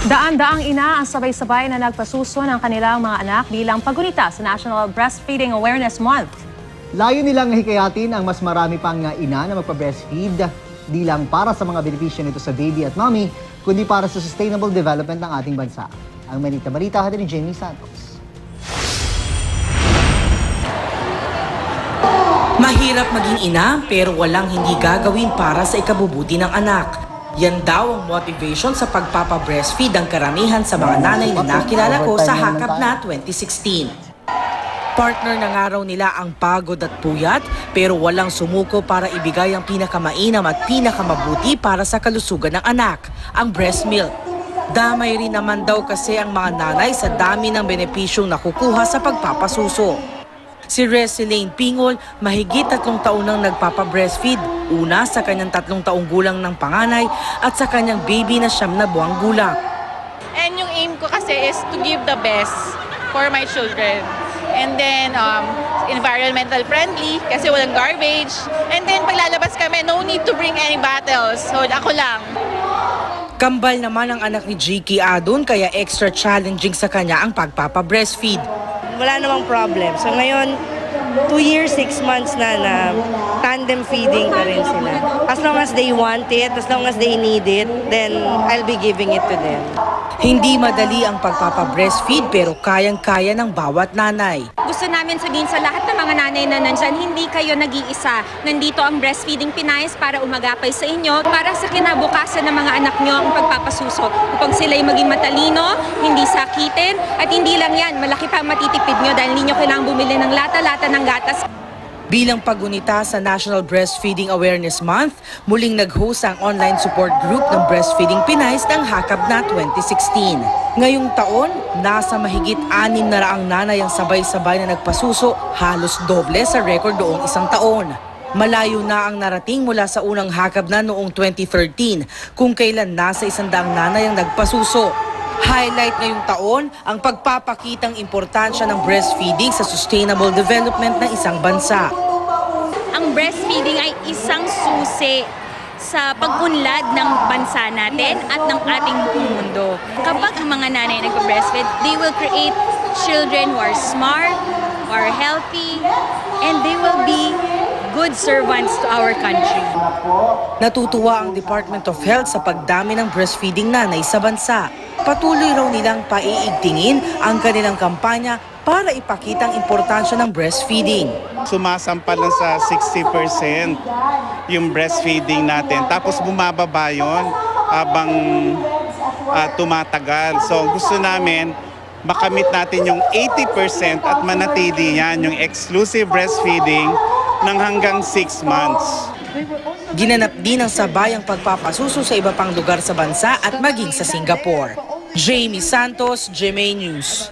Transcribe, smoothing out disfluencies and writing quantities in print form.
Daan-daang ina ang sabay-sabay na nagpasuso ng kanilang mga anak bilang paggunita sa National Breastfeeding Awareness Month. Layo nilang hikayatin ang mas marami pang ina na magpa-breastfeed, di lang para sa mga benepisyo nito sa baby at mommy, kundi para sa sustainable development ng ating bansa. Ang Manita Balita hatid ni Jamie Santos. Mahirap maging ina pero walang hindi gagawin para sa ikabubuti ng anak. Yan daw ang motivation sa pagpapa-breastfeed ang karamihan sa mga nanay na nakilala ko sa Hakap.na 2016. Partner ng araw nila ang pagod at puyat pero walang sumuko para ibigay ang pinakamainam at pinakamabuti para sa kalusugan ng anak, ang breast milk. Damay rin naman daw kasi ang mga nanay sa dami ng benepisyong nakukuha sa pagpapasuso. Si Resilane Pingol, mahigit 3 taon nang nagpapa-breastfeed. Una sa kanyang 3 taong gulang ng panganay at sa kanyang baby na 9 na buwang gulang. And yung aim ko kasi is to give the best for my children. And then environmental friendly kasi walang garbage. And then paglalabas kami, no need to bring any bottles. So ako lang. Kambal naman ang anak ni Jiki Adun kaya extra challenging sa kanya ang pagpapa-breastfeed. Wala namang problem. So ngayon, 2 years, 6 months na tandem feeding pa rin sila. As long as they want it, as long as they need it, then I'll be giving it to them. Hindi madali ang pagpapa-breastfeed pero kayang-kaya ng bawat nanay. Gusto namin sabihin sa lahat ng mga nanay na nandyan, hindi kayo nag-iisa. Nandito ang Breastfeeding Pinayas para umagapay sa inyo, para sa kinabukasan ng mga anak nyo ang pagpapasuso. Upang sila'y maging matalino, hindi sakitin, at hindi lang yan, malaki pa ang matitipid nyo dahil hindi nyo kailangang bumili ng lata-lata ng gatas. Bilang paggunita sa National Breastfeeding Awareness Month, muling nag-host ang online support group ng Breastfeeding Pinayas ng Hakap.na 2016. Ngayong taon, nasa mahigit 600 nanay ang sabay-sabay na nagpasuso, halos doble sa record noong 1 taon. Malayo na ang narating mula sa unang Hakap.na noong 2013, kung kailan nasa 100 nanay ang nagpasuso. Highlight ngayong taon ang pagpapakitang importansya ng breastfeeding sa sustainable development ng isang bansa. Ang breastfeeding ay isang susi sa pag-unlad ng bansa natin at ng ating buong mundo. Kapag ang mga nanay nagpa-breastfeed, they will create children who are smart, who are healthy, and they will be good servants to our country. Natutuwa ang Department of Health sa pagdami ng breastfeeding nanay sa bansa. Patuloy raw nilang paiigtingin ang kanilang kampanya para ipakita ang importansya ng breastfeeding. Sumasampa lang sa 60% yung breastfeeding natin. Tapos bumababa yun habang tumatagal. So gusto namin makamit natin yung 80% at manatili yan, yung exclusive breastfeeding ng hanggang 6 months. Ginanap din ang sabayang pagpapasuso sa iba pang lugar sa bansa at maging sa Singapore. Jamie Santos, GMA News.